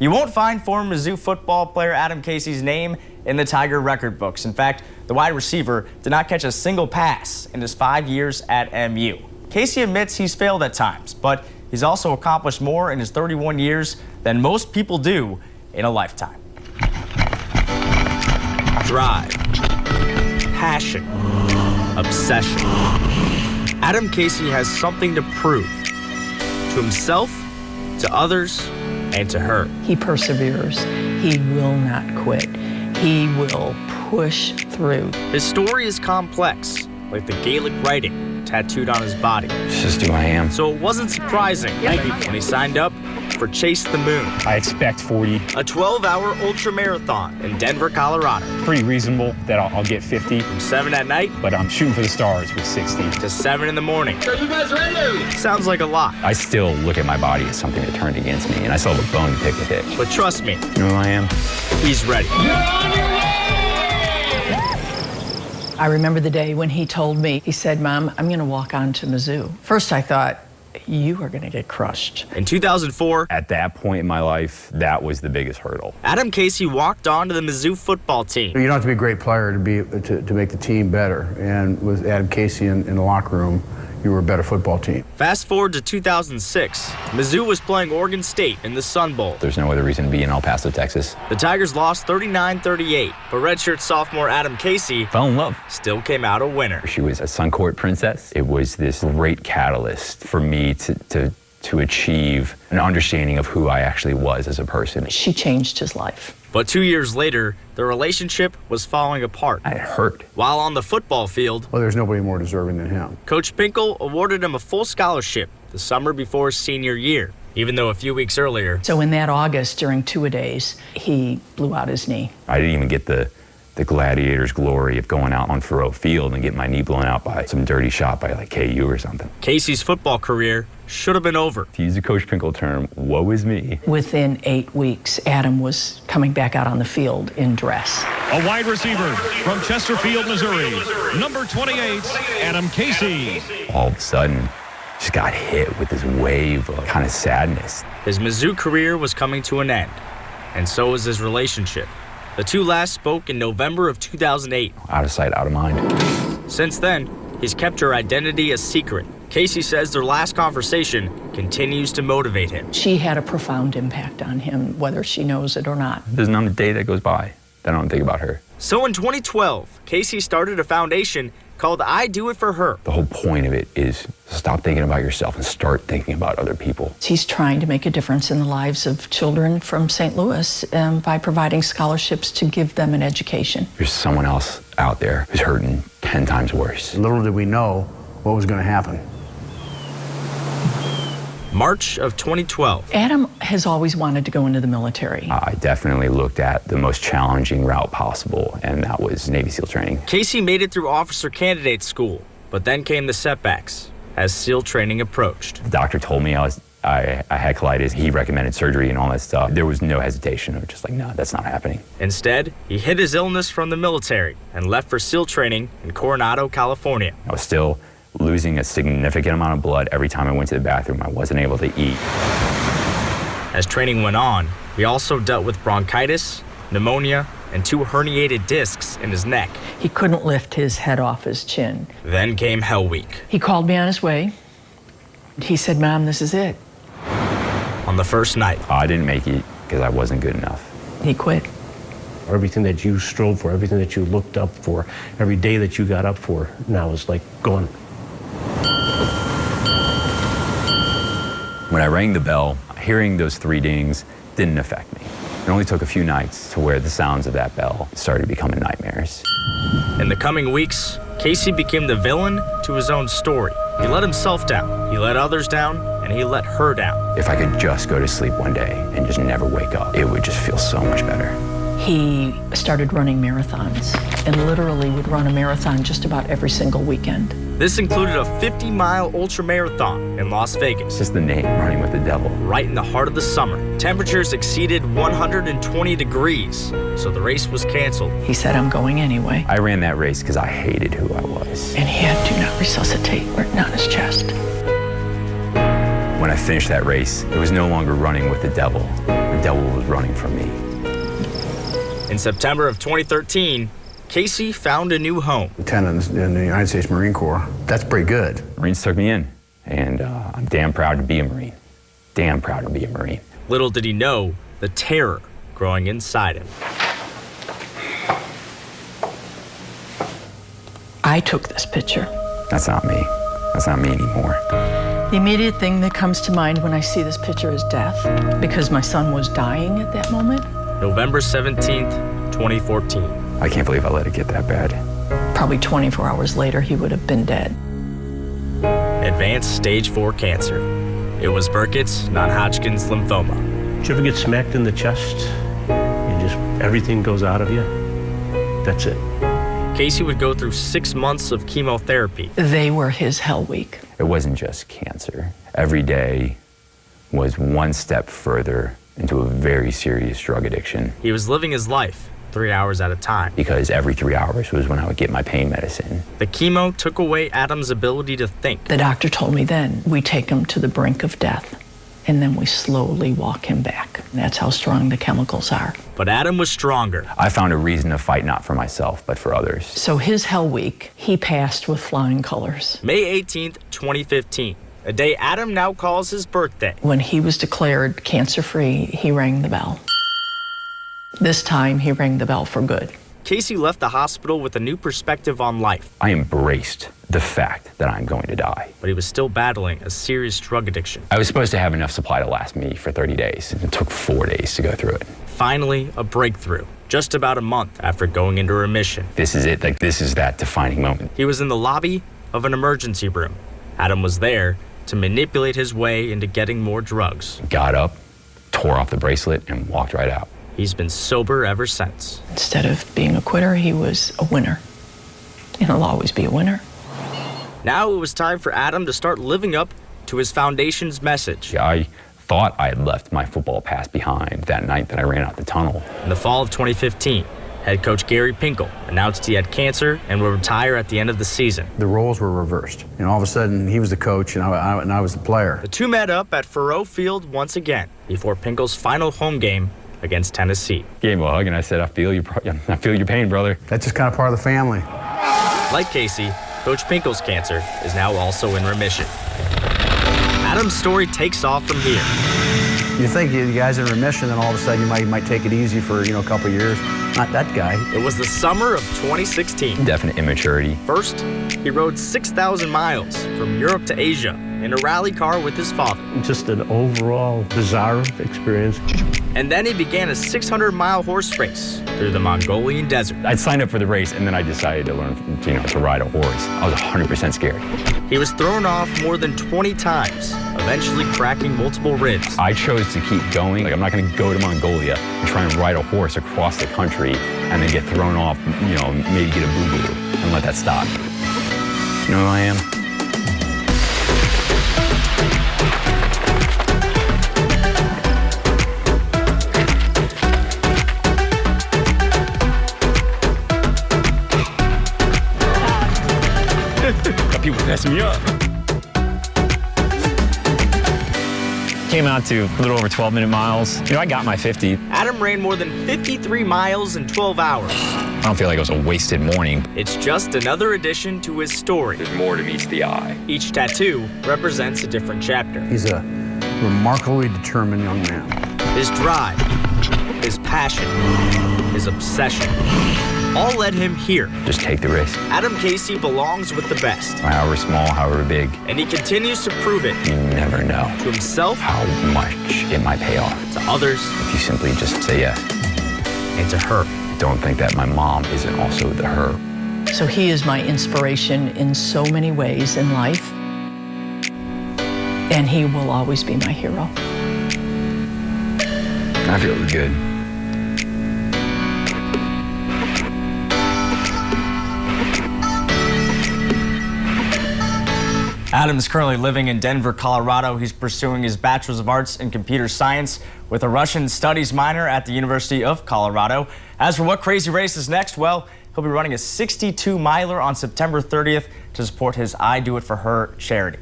You won't find former Mizzou football player Adam Casey's name in the Tiger record books. In fact, the wide receiver did not catch a single pass in his 5 years at MU. Casey admits he's failed at times, but he's also accomplished more in his 31 years than most people do in a lifetime. Drive, passion, obsession. Adam Casey has something to prove to himself, to others, and to her. He perseveres. He will not quit. He will push through. His story is complex, like the Gaelic writing tattooed on his body. It's just who I am. So it wasn't surprising when he signed up for Chase the Moon. I expect 40. A 12-hour ultra-marathon in Denver, Colorado. Pretty reasonable that I'll get 50. From 7 at night, But I'm shooting for the stars with 60. to 7 in the morning. Are you guys ready? Sounds like a lot, I still look at my body as something that turned against me, and I still have a bone to pick with it. but trust me, You know who I am? he's ready. I remember the day when he told me, he said, "Mom, I'm going to walk on to Mizzou." First, I thought, you are going to get crushed. In 2004, At that point in my life, that was the biggest hurdle. Adam Casey walked on to the Mizzou football team. You don't have to be a great player to make the team better. And with Adam Casey in the locker room, you were a better football team. Fast forward to 2006, Mizzou was playing Oregon State in the Sun Bowl. There's no other reason to be in El Paso, Texas. The Tigers lost 39-38, but redshirt sophomore Adam Casey Fell in love. still came out a winner. She was a Suncourt princess. It was this great catalyst for me to achieve an understanding of who I actually was as a person. She changed his life. But 2 years later, the relationship was falling apart. It hurt. While on the football field, Well, there's nobody more deserving than him. Coach Pinkel awarded him a full scholarship the summer before his senior year, even though a few weeks earlier, So in that August, during two-a-days, he blew out his knee. I didn't even get the gladiator's glory of going out on Faroe Field and getting my knee blown out by some dirty shot by like KU or something. Casey's football career should have been over. To use a Coach Pinkel term, woe is me. Within 8 weeks, Adam was coming back out on the field in dress. A wide receiver from Chesterfield, Missouri, number 28, Adam Casey. All of a sudden, just got hit with this wave of kind of sadness. His Mizzou career was coming to an end, and so was his relationship. The two last spoke in November of 2008. Out of sight, out of mind. Since then, he's kept her identity a secret. Casey says their last conversation continues to motivate him. She had a profound impact on him, whether she knows it or not. There's not a day that goes by that I don't think about her. So in 2012, Casey started a foundation called I Do It For Her. The whole point of it is stop thinking about yourself and start thinking about other people. He's trying to make a difference in the lives of children from St. Louis by providing scholarships to give them an education. There's someone else out there who's hurting 10 times worse. Little did we know what was going to happen. March of 2012. Adam has always wanted to go into the military. I definitely looked at the most challenging route possible, and that was Navy SEAL training. Casey made it through officer candidate school, but then came the setbacks as SEAL training approached. The doctor told me I had colitis. He recommended surgery and all that stuff. There was no hesitation. I was just like, no, that's not happening. Instead, he hid his illness from the military and left for SEAL training in Coronado, California. I was still losing a significant amount of blood every time I went to the bathroom. I wasn't able to eat. As training went on, he also dealt with bronchitis, pneumonia, and 2 herniated discs in his neck. He couldn't lift his head off his chin. Then came Hell Week. He called me on his way. He said, "Mom, this is it." On the first night, I didn't make it because I wasn't good enough. He quit. Everything that you strove for, everything that you looked up for, every day that you got up for, now is like gone. When I rang the bell, hearing those 3 dings didn't affect me. It only took a few nights to where the sounds of that bell started becoming nightmares. in the coming weeks, Casey became the villain to his own story. He let himself down, he let others down, and he let her down. If I could just go to sleep one day and just never wake up, it would just feel so much better. He started running marathons and literally would run a marathon just about every single weekend. This included a 50-mile ultramarathon in Las Vegas. It's just the name, running with the devil. Right in the heart of the summer. Temperatures exceeded 120 degrees, so the race was canceled. He said, "I'm going anyway." I ran that race because I hated who I was. And he had "Do not resuscitate" written on his chest. When I finished that race, it was no longer running with the devil. The devil was running from me. In September of 2013, Casey found a new home. Lieutenant in the United States Marine Corps. That's pretty good. Marines took me in, and I'm damn proud to be a Marine. Damn proud to be a Marine. Little did he know the terror growing inside him. I took this picture. That's not me. That's not me anymore. The immediate thing that comes to mind when I see this picture is death, because my son was dying at that moment. November 17th, 2014. I can't believe I let it get that bad. Probably 24 hours later, he would have been dead. Advanced stage 4 cancer. It was Burkitt's non-Hodgkin's lymphoma. Did you ever get smacked in the chest? Everything goes out of you? That's it. Casey would go through 6 months of chemotherapy. They were his hell week. It wasn't just cancer. Every day was one step further into a very serious drug addiction. He was living his life 3 hours at a time. Because every 3 hours was when I would get my pain medicine. The chemo took away Adam's ability to think. The doctor told me then, we take him to the brink of death, and then we slowly walk him back. That's how strong the chemicals are. But Adam was stronger. I found a reason to fight not for myself, but for others. So his hell week, he passed with flying colors. May 18th, 2015, a day Adam now calls his birthday. When he was declared cancer-free, he rang the bell. This time, he rang the bell for good. Casey left the hospital with a new perspective on life. I embraced the fact that I'm going to die. But he was still battling a serious drug addiction. I was supposed to have enough supply to last me for 30 days. It took 4 days to go through it. Finally, a breakthrough, just about a month after going into remission. This is it, this is that defining moment. He was in the lobby of an emergency room. Adam was there to manipulate his way into getting more drugs. Got up, tore off the bracelet, and walked right out. He's been sober ever since. Instead of being a quitter, he was a winner. And he'll always be a winner. Now it was time for Adam to start living up to his foundation's message. I thought I had left my football past behind that night that I ran out the tunnel. In the fall of 2015, head coach Gary Pinkel announced he had cancer and would retire at the end of the season. The roles were reversed. And all of a sudden, he was the coach and I was the player. The two met up at Faurot Field once again before Pinkel's final home game against Tennessee. Gave him a hug and I said, I feel your pain, brother. That's just kind of part of the family. Like Casey, Coach Pinkel's cancer is now also in remission. Adam's story takes off from here. You think you guys in remission, then all of a sudden you might take it easy for a couple of years. Not that guy. It was the summer of 2016. Definite immaturity. First, he rode 6,000 miles from Europe to Asia in a rally car with his father. Just an overall bizarre experience. And then he began a 600-mile horse race through the Mongolian desert. I'd signed up for the race and then I decided to learn, to ride a horse. I was 100% scared. He was thrown off more than 20 times, eventually cracking multiple ribs. I chose to keep going. I'm not going to go to Mongolia and try and ride a horse across the country and then get thrown off, maybe get a boo-boo and let that stop. You know who I am? People messing me up. Came out to a little over 12-minute miles. I got my 50. Adam ran more than 53 miles in 12 hours. I don't feel like it was a wasted morning. It's just another addition to his story. There's more to meets the eye. Each tattoo represents a different chapter. He's a remarkably determined young man. His drive, his passion, his obsession, all led him here. Just take the risk. Adam Casey belongs with the best. However small, however big. And he continues to prove it. You never know To himself, how much it might pay off. to others, If you simply just say yes. and to her. Don't think that my mom isn't also the her. So he is my inspiration in so many ways in life. And he will always be my hero. I feel good. Adam is currently living in Denver, Colorado. He's pursuing his Bachelor's of Arts in Computer Science with a Russian Studies minor at the University of Colorado. As for what crazy race is next, well, he'll be running a 62-miler on September 30th to support his I Do It For Her charity.